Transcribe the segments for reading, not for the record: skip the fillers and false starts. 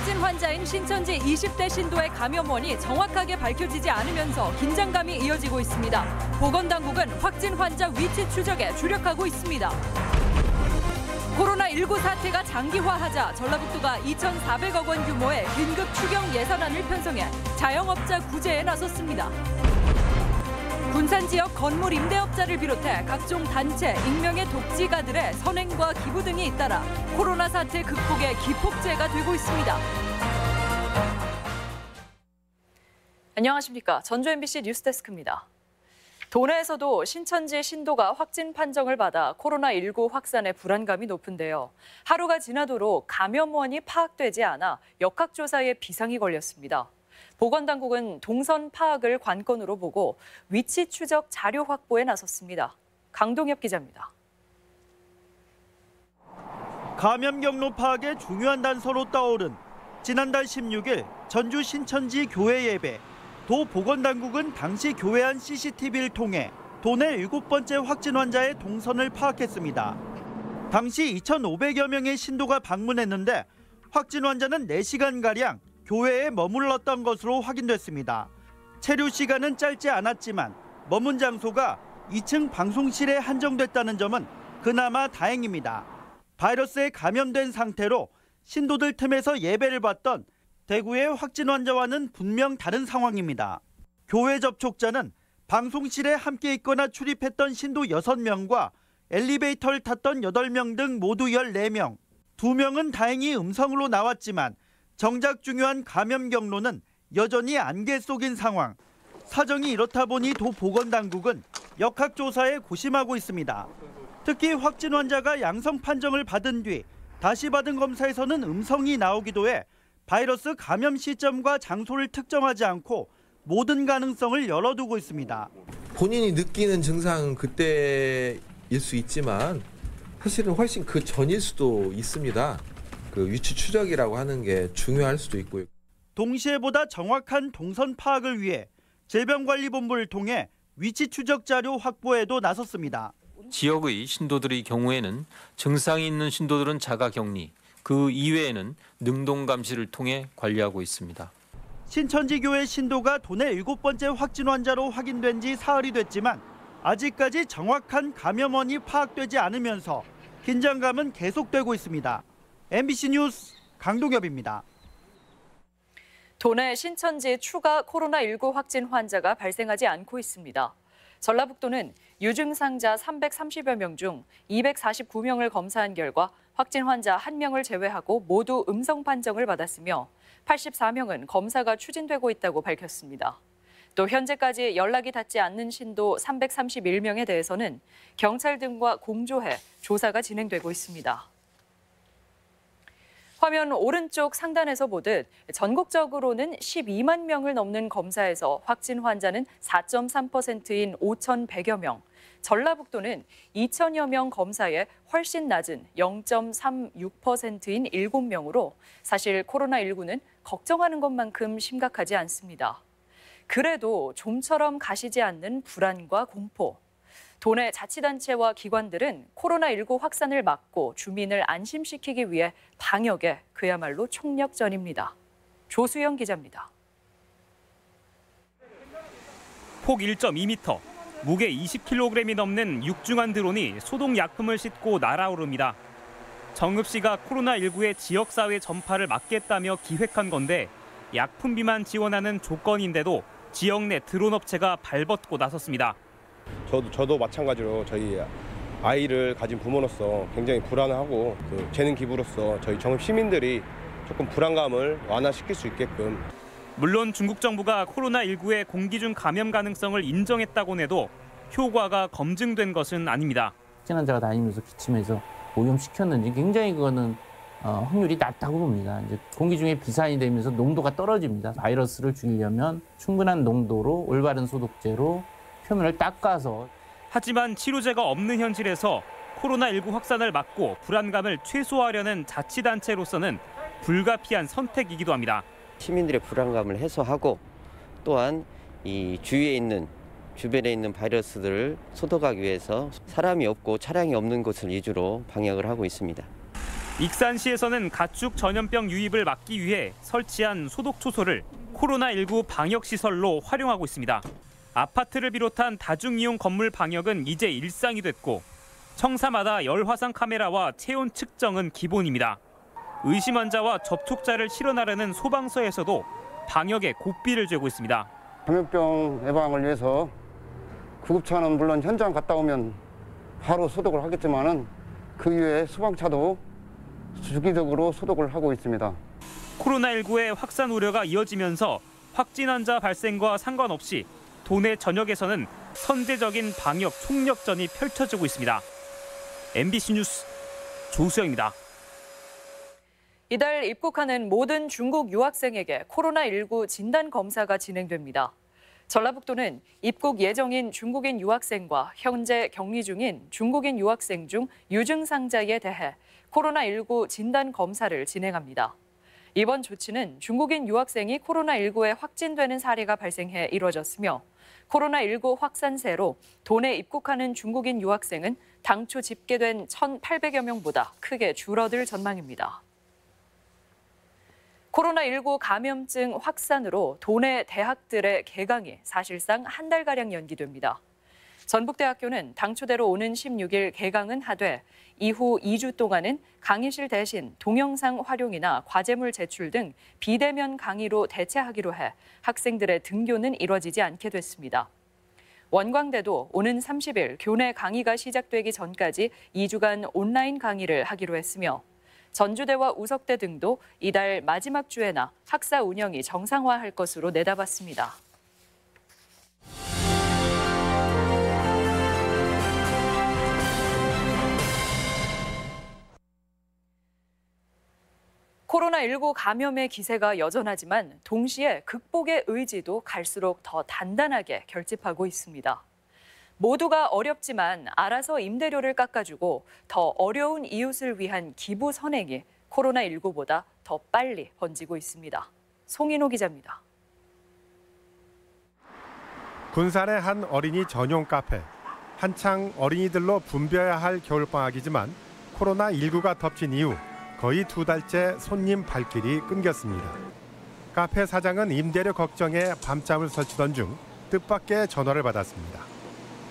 확진 환자인 신천지 20대 신도의 감염원이 정확하게 밝혀지지 않으면서 긴장감이 이어지고 있습니다. 보건당국은 확진 환자 위치 추적에 주력하고 있습니다. 코로나19 사태가 장기화하자 전라북도가 2,400억 원 규모의 긴급 추경 예산안을 편성해 자영업자 구제에 나섰습니다. 군산 지역 건물 임대업자를 비롯해 각종 단체, 익명의 독지가들의 선행과 기부 등이 잇따라 코로나 사태 극복의 기폭제가 되고 있습니다. 안녕하십니까. 전주 MBC 뉴스데스크입니다. 도내에서도 신천지 신도가 확진 판정을 받아 코로나19 확산의 불안감이 높은데요. 하루가 지나도록 감염원이 파악되지 않아 역학조사에 비상이 걸렸습니다. 보건당국은 동선 파악을 관건으로 보고 위치 추적 자료 확보에 나섰습니다. 강동엽 기자입니다. 감염 경로 파악의 중요한 단서로 떠오른 지난달 16일 전주 신천지 교회 예배. 도 보건당국은 당시 교회 안 CCTV를 통해 도내 7번째 확진 환자의 동선을 파악했습니다. 당시 2,500여 명의 신도가 방문했는데 확진 환자는 4시간가량 교회에 머물렀던 것으로 확인됐습니다. 체류 시간은 짧지 않았지만 머문 장소가 2층 방송실에 한정됐다는 점은 그나마 다행입니다. 바이러스에 감염된 상태로 신도들 틈에서 예배를 받던 대구의 확진 환자와는 분명 다른 상황입니다. 교회 접촉자는 방송실에 함께 있거나 출입했던 신도 6명과 엘리베이터를 탔던 8명 등 모두 14명. 2명은 다행히 음성으로 나왔지만 정작 중요한 감염 경로는 여전히 안개 속인 상황. 사정이 이렇다 보니 도 보건당국은 역학조사에 고심하고 있습니다. 특히 확진 환자가 양성 판정을 받은 뒤 다시 받은 검사에서는 음성이 나오기도 해 바이러스 감염 시점과 장소를 특정하지 않고 모든 가능성을 열어두고 있습니다. 본인이 느끼는 증상은 그때일 수 있지만 사실은 훨씬 그 전일 수도 있습니다. 그 위치 추적이라고 하는 게 중요할 수도 있고요. 동시에 보다 정확한 동선 파악을 위해 질병관리본부를 통해 위치 추적 자료 확보에도 나섰습니다. 지역의 신도들의 경우에는 증상이 있는 신도들은 자가격리, 그 이외에는 능동감시를 통해 관리하고 있습니다. 신천지교회 신도가 도내 7번째 확진 환자로 확인된 지 사흘이 됐지만 아직까지 정확한 감염원이 파악되지 않으면서 긴장감은 계속되고 있습니다. MBC 뉴스 강동엽입니다. 도내 신천지 추가 코로나19 확진 환자가 발생하지 않고 있습니다. 전라북도는 유증상자 330여 명 중 249명을 검사한 결과 확진 환자 1명을 제외하고 모두 음성 판정을 받았으며 84명은 검사가 추진되고 있다고 밝혔습니다. 또 현재까지 연락이 닿지 않는 신도 331명에 대해서는 경찰 등과 공조해 조사가 진행되고 있습니다. 화면 오른쪽 상단에서 보듯 전국적으로는 12만 명을 넘는 검사에서 확진 환자는 4.3%인 5,100여 명, 전라북도는 2,000여 명 검사에 훨씬 낮은 0.36%인 7명으로 사실 코로나19는 걱정하는 것만큼 심각하지 않습니다. 그래도 좀처럼 가시지 않는 불안과 공포. 도내 자치단체와 기관들은 코로나19 확산을 막고 주민을 안심시키기 위해 방역에 그야말로 총력전입니다. 조수영 기자입니다. 폭 1.2m, 무게 20kg이 넘는 육중한 드론이 소독약품을 싣고 날아오릅니다. 정읍 씨가 코로나19의 지역사회 전파를 막겠다며 기획한 건데 약품비만 지원하는 조건인데도 지역 내 드론 업체가 발벗고 나섰습니다. 저도 마찬가지로 저희 아이를 가진 부모로서 굉장히 불안하고 재능 기부로서 저희 정읍 시민들이 조금 불안감을 완화시킬 수 있게끔. 물론 중국 정부가 코로나19의 공기중 감염 가능성을 인정했다고 해도 효과가 검증된 것은 아닙니다. 확진 환자가 다니면서 기침해서 오염시켰는지 굉장히 그거는 확률이 낮다고 봅니다. 이제 공기 중에 비산이 되면서 농도가 떨어집니다. 바이러스를 죽이려면 충분한 농도로 올바른 소독제로 표면을 닦아서. 하지만 치료제가 없는 현실에서 코로나19 확산을 막고 불안감을 최소화하려는 자치단체로서는 불가피한 선택이기도 합니다. 시민들의 불안감을 해소하고 또한 이 주변에 있는 바이러스들을 소독하기 위해서 사람이 없고 차량이 없는 곳을 위주로 방역을 하고 있습니다. 익산시에서는 가축 전염병 유입을 막기 위해 설치한 소독 초소를 코로나19 방역시설로 활용하고 있습니다. 아파트를 비롯한 다중이용 건물 방역은 이제 일상이 됐고 청사마다 열화상 카메라와 체온 측정은 기본입니다. 의심 환자와 접촉자를 실어나르는 소방서에서도 방역에 고삐를 쥐고 있습니다. 감염병 예방을 위해서 구급차는 물론 현장 갔다 오면 바로 소독을 하겠지만은 그 이외에 소방차도 주기적으로 소독을 하고 있습니다. 코로나19의 확산 우려가 이어지면서 확진 환자 발생과 상관없이 도내 전역에서는 선제적인 방역 총력전이 펼쳐지고 있습니다. MBC 뉴스 조수영입니다. 이달 입국하는 모든 중국 유학생에게 코로나19 진단 검사가 진행됩니다. 전라북도는 입국 예정인 중국인 유학생과 현재 격리 중인 중국인 유학생 중 유증상자에 대해 코로나19 진단 검사를 진행합니다. 이번 조치는 중국인 유학생이 코로나19에 확진되는 사례가 발생해 이뤄졌으며 코로나19 확산세로 도내 입국하는 중국인 유학생은 당초 집계된 1,800여 명보다 크게 줄어들 전망입니다. 코로나19 감염증 확산으로 도내 대학들의 개강이 사실상 한 달가량 연기됩니다. 전북대학교는 당초대로 오는 16일 개강은 하되 이후 2주 동안은 강의실 대신 동영상 활용이나 과제물 제출 등 비대면 강의로 대체하기로 해 학생들의 등교는 이뤄지지 않게 됐습니다. 원광대도 오는 30일 교내 강의가 시작되기 전까지 2주간 온라인 강의를 하기로 했으며 전주대와 우석대 등도 이달 마지막 주에나 학사 운영이 정상화할 것으로 내다봤습니다. 코로나19 감염의 기세가 여전하지만 동시에 극복의 의지도 갈수록 더 단단하게 결집하고 있습니다. 모두가 어렵지만 알아서 임대료를 깎아주고 더 어려운 이웃을 위한 기부 선행이 코로나19보다 더 빨리 번지고 있습니다. 송인호 기자입니다. 군산의 한 어린이 전용 카페. 한창 어린이들로 붐벼야 할 겨울방학이지만 코로나19가 덮친 이후 거의 2달째 손님 발길이 끊겼습니다. 카페 사장은 임대료 걱정에 밤잠을 설치던 중 뜻밖의 전화를 받았습니다.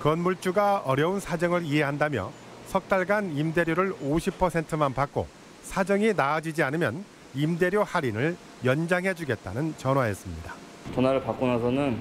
건물주가 어려운 사정을 이해한다며 석 달간 임대료를 50%만 받고 사정이 나아지지 않으면 임대료 할인을 연장해주겠다는 전화였습니다. 전화를 받고 나서는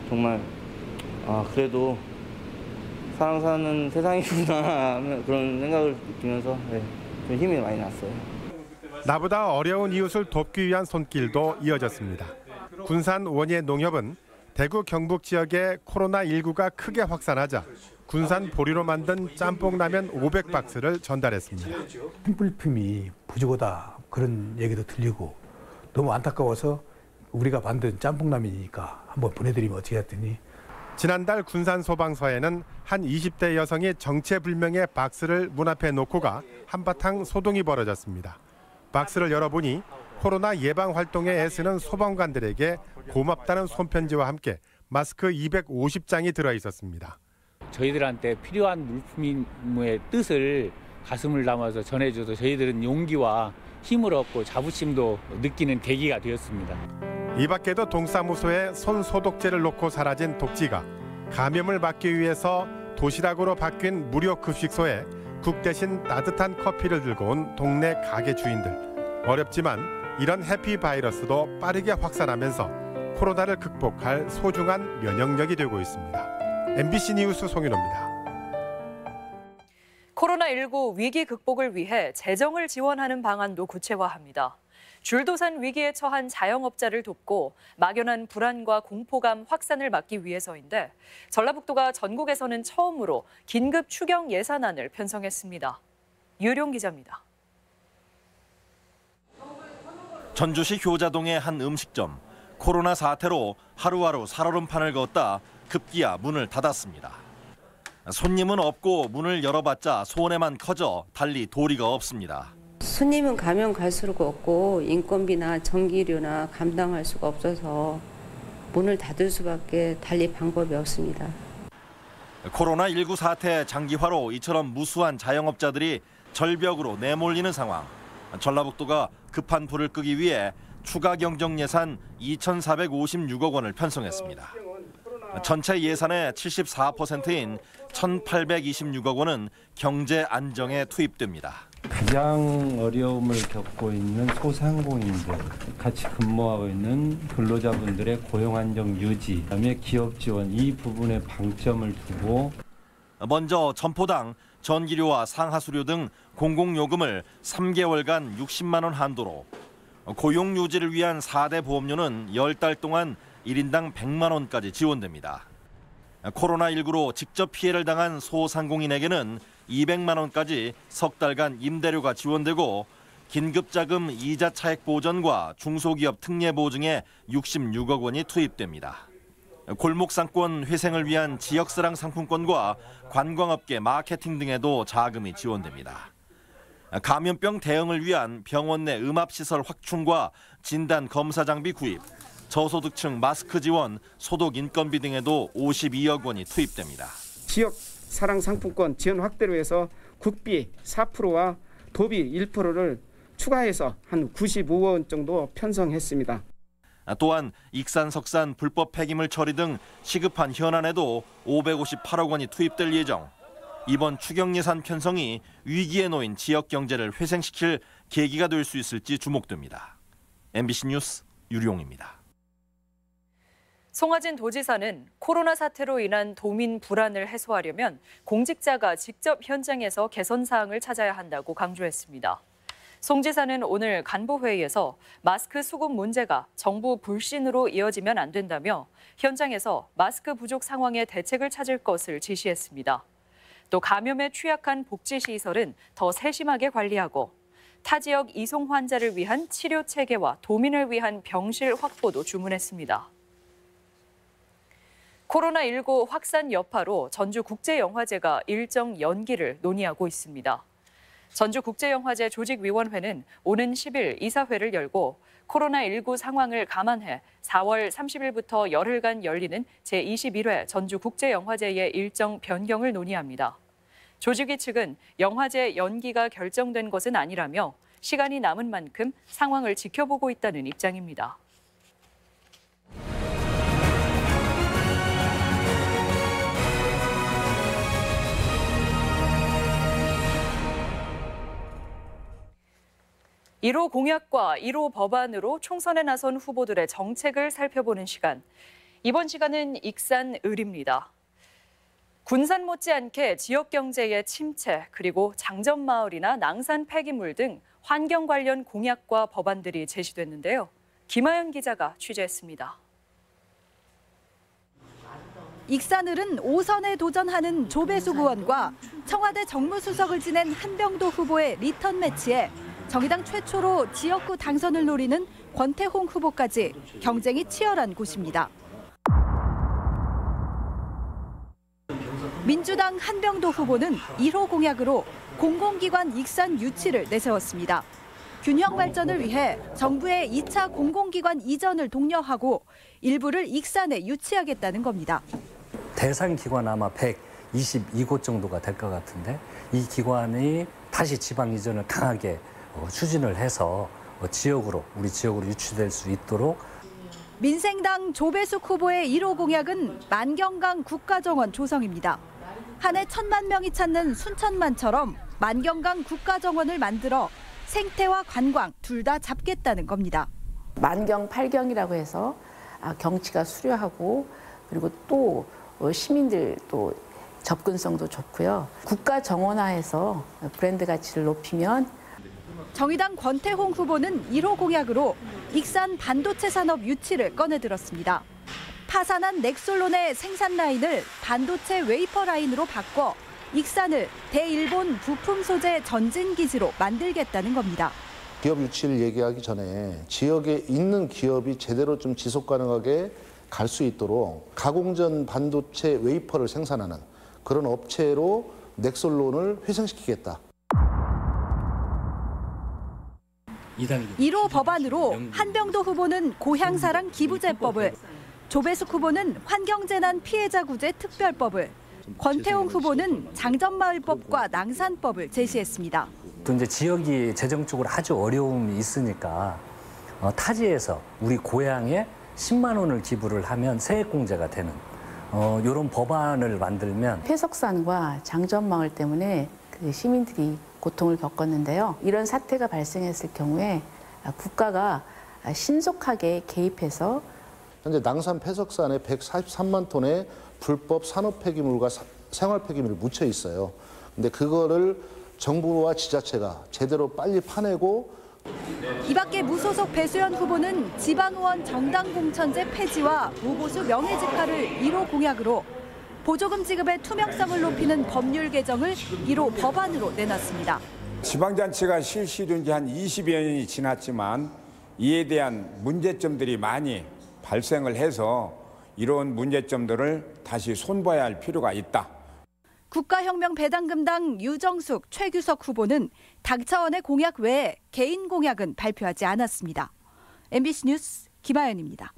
정말 그래도 사람 사는 세상이구나 그런 생각을 느끼면서 좀 힘이 많이 났어요. 나보다 어려운 이웃을 돕기 위한 손길도 이어졌습니다. 군산 원예 농협은 대구 경북 지역에 코로나19가 크게 확산하자 군산 보리로 만든 짬뽕라면 500박스를 전달했습니다. 생필품이 부족하다 그런 얘기도 들리고 너무 안타까워서 우리가 만든 짬뽕라면이니까 한번 보내드리면 어떻게 했더니 지난달 군산 소방서에는 한 20대 여성이 정체불명의 박스를 문 앞에 놓고 가 한바탕 소동이 벌어졌습니다. 박스를 열어보니 코로나 예방 활동에 애쓰는 소방관들에게 고맙다는 손편지와 함께 마스크 250장이 들어있었습니다. 저희들한테 필요한 물품의 뜻을 가슴을 담아서 전해줘서 저희들은 용기와 힘을 얻고 자부심도 느끼는 계기가 되었습니다. 이 밖에도 동사무소에 손 소독제를 놓고 사라진 독지가 감염을 막기 위해서 도시락으로 바뀐 무료 급식소에 국 대신 따뜻한 커피를 들고 온 동네 가게 주인들. 어렵지만 이런 해피 바이러스도 빠르게 확산하면서 코로나를 극복할 소중한 면역력이 되고 있습니다. MBC 뉴스 송윤호입니다. 코로나19 위기 극복을 위해 재정을 지원하는 방안도 구체화합니다. 줄도산 위기에 처한 자영업자를 돕고 막연한 불안과 공포감 확산을 막기 위해서인데 전라북도가 전국에서는 처음으로 긴급 추경 예산안을 편성했습니다. 유룡 기자입니다. 전주시 효자동의 한 음식점. 코로나 사태로 하루하루 살얼음판을 걷다 급기야 문을 닫았습니다. 손님은 없고 문을 열어봤자 손해만 커져 달리 도리가 없습니다. 손님은 가면 갈수록 없고 인건비나 전기료나 감당할 수가 없어서 문을 닫을 수밖에 달리 방법이 없습니다. 코로나19 사태 장기화로 이처럼 무수한 자영업자들이 절벽으로 내몰리는 상황. 전라북도가 급한 불을 끄기 위해 추가 경정 예산 2,456억 원을 편성했습니다. 전체 예산의 74%인 1,826억 원은 경제 안정에 투입됩니다. 가장 어려움을 겪고 있는 소상공인들, 같이 근무하고 있는 근로자분들의 고용 안정 유지, 그다음에 기업 지원 이 부분에 방점을 두고 먼저 점포당 전기료와 상하수료 등 공공요금을 3개월간 60만 원 한도로, 고용 유지를 위한 4대 보험료는 10달 동안 1인당 100만 원까지 지원됩니다. 코로나19로 직접 피해를 당한 소상공인에게는 200만 원까지 석 달간 임대료가 지원되고, 긴급자금 이자 차액 보전과 중소기업 특례 보증에 66억 원이 투입됩니다. 골목상권 회생을 위한 지역사랑 상품권과 관광업계 마케팅 등에도 자금이 지원됩니다. 감염병 대응을 위한 병원 내 음압시설 확충과 진단 검사 장비 구입, 저소득층 마스크 지원, 소독 인건비 등에도 52억 원이 투입됩니다. 지역 사랑 상품권 지원 확대로 해서 국비 4%와 도비 1%를 추가해서 한 95억 원 정도 편성했습니다. 또한 익산 석산 불법 폐기물 처리 등 시급한 현안에도 558억 원이 투입될 예정. 이번 추경 예산 편성이 위기에 놓인 지역 경제를 회생시킬 계기가 될 수 있을지 주목됩니다. MBC 뉴스 유룡입니다. 송하진 도지사는 코로나 사태로 인한 도민 불안을 해소하려면 공직자가 직접 현장에서 개선 사항을 찾아야 한다고 강조했습니다. 송 지사는 오늘 간부회의에서 마스크 수급 문제가 정부 불신으로 이어지면 안 된다며 현장에서 마스크 부족 상황에 대책을 찾을 것을 지시했습니다. 또 감염에 취약한 복지시설은 더 세심하게 관리하고 타 지역 이송 환자를 위한 치료 체계와 도민을 위한 병실 확보도 주문했습니다. 코로나19 확산 여파로 전주국제영화제가 일정 연기를 논의하고 있습니다. 전주국제영화제 조직위원회는 오는 10일 이사회를 열고 코로나19 상황을 감안해 4월 30일부터 열흘간 열리는 제21회 전주국제영화제의 일정 변경을 논의합니다. 조직위 측은 영화제 연기가 결정된 것은 아니라며 시간이 남은 만큼 상황을 지켜보고 있다는 입장입니다. (1호) 공약과 (1호) 법안으로 총선에 나선 후보들의 정책을 살펴보는 시간. 이번 시간은 익산을입니다. 군산 못지않게 지역 경제의 침체, 그리고 장전마을이나 낭산 폐기물 등 환경 관련 공약과 법안들이 제시됐는데요. 김하연 기자가 취재했습니다. 익산을은 5선에 도전하는 조배수 의원과 청와대 정무수석을 지낸 한병도 후보의 리턴 매치에 정의당 최초로 지역구 당선을 노리는 권태홍 후보까지 경쟁이 치열한 곳입니다. 민주당 한병도 후보는 1호 공약으로 공공기관 익산 유치를 내세웠습니다. 균형 발전을 위해 정부의 2차 공공기관 이전을 독려하고 일부를 익산에 유치하겠다는 겁니다. 대상 기관 아마 122곳 정도가 될 것 같은데 이 기관이 다시 지방 이전을 강하게 추진을 해서 우리 지역으로 유치될 수 있도록. 민생당 조배숙 후보의 1호 공약은 만경강 국가정원 조성입니다. 한 해 1,000만 명이 찾는 순천만처럼 만경강 국가정원을 만들어 생태와 관광 둘 다 잡겠다는 겁니다. 만경 8경이라고 해서 경치가 수려하고 그리고 또 시민들 또 접근성도 좋고요. 국가정원화해서 브랜드 가치를 높이면. 정의당 권태홍 후보는 1호 공약으로 익산 반도체 산업 유치를 꺼내들었습니다. 파산한 넥솔론의 생산 라인을 반도체 웨이퍼 라인으로 바꿔 익산을 대일본 부품 소재 전진 기지로 만들겠다는 겁니다. 기업 유치를 얘기하기 전에 지역에 있는 기업이 제대로 좀 지속 가능하게 갈 수 있도록 가공전 반도체 웨이퍼를 생산하는 그런 업체로 넥솔론을 회생시키겠다. 1호 법안으로 한병도 후보는 고향사랑 기부제법을, 조배숙 후보는 환경재난 피해자 구제 특별법을, 권태홍 후보는 장전마을법과 낭산법을 제시했습니다. 또 이제 지역이 재정적으로 아주 어려움이 있으니까 타지에서 우리 고향에 10만 원을 기부를 하면 세액공제가 되는 이런 법안을 만들면 폐석산과 장전마을 때문에 그 시민들이 고통을 겪었는데요. 이런 사태가 발생했을 경우에 국가가 신속하게 개입해서 현재 낭산 폐석산에 143만 톤의 불법 산업 폐기물과 생활 폐기물이 묻혀 있어요. 근데 그거를 정부와 지자체가 제대로 빨리 파내고 이 밖에 무소속 배수연 후보는 지방의원 정당 공천제 폐지와 무보수 명예직화를 1호 공약으로 보조금 지급의 투명성을 높이는 법률 개정을 1호 법안으로 내놨습니다. 지방자치가 실시된 지 한 20여 년이 지났지만 이에 대한 문제점들이 많이 발생을 해서 이런 문제점들을 다시 손봐야 할 필요가 있다. 국가혁명 배당금당 유정숙, 최규석 후보는 당 차원의 공약 외에 개인 공약은 발표하지 않았습니다. MBC 뉴스 김아연입니다.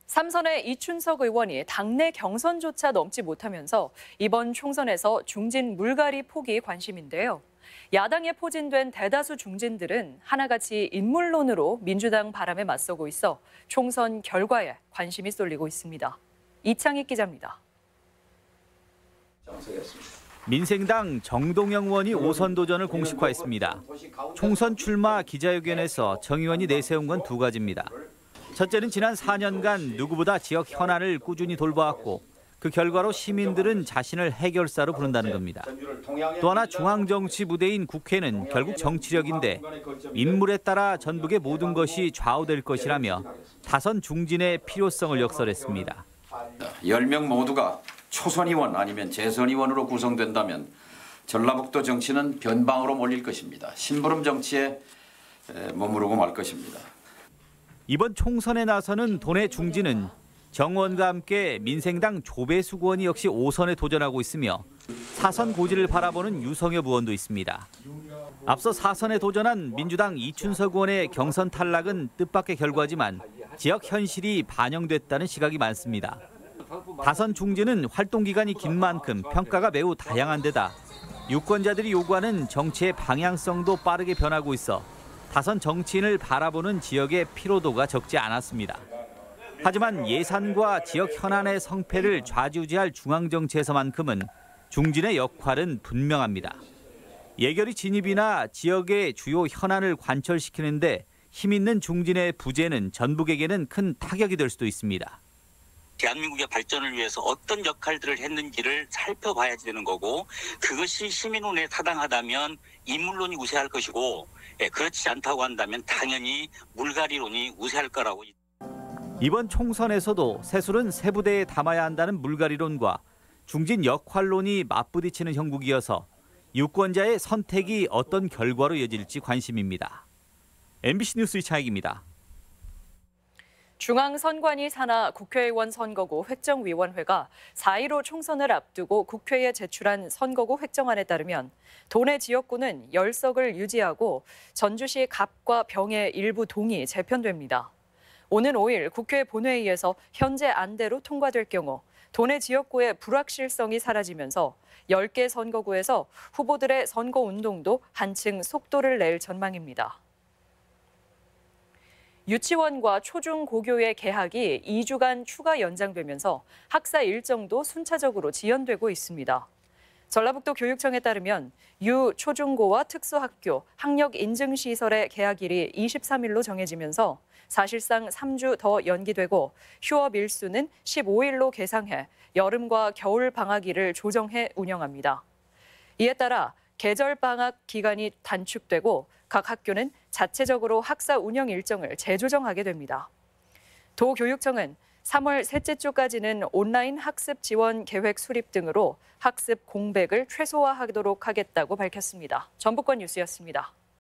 삼선의 이춘석 의원이 당내 경선조차 넘지 못하면서 이번 총선에서 중진 물갈이 폭이 관심인데요. 야당에 포진된 대다수 중진들은 하나같이 인물론으로 민주당 바람에 맞서고 있어 총선 결과에 관심이 쏠리고 있습니다. 이창익 기자입니다. 민생당 정동영 의원이 5선 도전을 공식화했습니다. 총선 출마 기자회견에서 정 의원이 내세운 건 두 가지입니다. 첫째는 지난 4년간 누구보다 지역 현안을 꾸준히 돌봐왔고 그 결과로 시민들은 자신을 해결사로 부른다는 겁니다. 또 하나 중앙정치 무대인 국회는 결국 정치력인데 인물에 따라 전북의 모든 것이 좌우될 것이라며 다선 중진의 필요성을 역설했습니다. 10명 모두가 초선 의원 아니면 재선 의원으로 구성된다면 전라북도 정치는 변방으로 몰릴 것입니다. 심부름 정치에 머무르고 말 것입니다. 이번 총선에 나서는 도내 중진은 정 의원과 함께 민생당 조배수 의원이 역시 5선에 도전하고 있으며 4선 고지를 바라보는 유성엽 의원도 있습니다. 앞서 4선에 도전한 민주당 이춘석 의원의 경선 탈락은 뜻밖의 결과지만 지역 현실이 반영됐다는 시각이 많습니다. 다선 중진은 활동 기간이 긴 만큼 평가가 매우 다양한 데다 유권자들이 요구하는 정치의 방향성도 빠르게 변하고 있어 다선 정치인을 바라보는 지역의 피로도가 적지 않았습니다. 하지만 예산과 지역 현안의 성패를 좌지우지할 중앙정치에서만큼은 중진의 역할은 분명합니다. 예결위 진입이나 지역의 주요 현안을 관철시키는데 힘 있는 중진의 부재는 전북에게는 큰 타격이 될 수도 있습니다. 대한민국의 발전을 위해서 어떤 역할들을 했는지를 살펴봐야 되는 거고 그것이 시민운에 타당하다면 인물론이 우세할 것이고 그렇지 않다고 한다면 당연히 물갈이론이 우세할 거라고. 이번 총선에서도 새술은 세 부대에 담아야 한다는 물갈이론과 중진 역할론이 맞부딪히는 형국이어서 유권자의 선택이 어떤 결과로 이어질지 관심입니다. MBC 뉴스 이창익입니다. 중앙선관위 산하 국회의원 선거구 획정위원회가 4.15 총선을 앞두고 국회에 제출한 선거구 획정안에 따르면 도내 지역구는 10석을 유지하고 전주시 갑과 병의 일부 동이 재편됩니다. 오는 5일 국회 본회의에서 현재 안대로 통과될 경우 도내 지역구의 불확실성이 사라지면서 10개 선거구에서 후보들의 선거운동도 한층 속도를 낼 전망입니다. 유치원과 초중고교의 개학이 2주간 추가 연장되면서 학사 일정도 순차적으로 지연되고 있습니다. 전라북도 교육청에 따르면 유, 초중고와 특수학교, 학력인증시설의 개학일이 23일로 정해지면서 사실상 3주 더 연기되고 휴업 일수는 15일로 계상해 여름과 겨울 방학일을 조정해 운영합니다. 이에 따라 계절 방학 기간이 단축되고 각 학교는 자체적으로 학사 운영 일정을 재조정하게 됩니다. 도교육청은 3월 셋째 주까지는 온라인 학습 지원 계획 수립 등으로 학습 공백을 최소화하도록 하겠다고 밝혔습니다. 전북권 뉴스였습니다.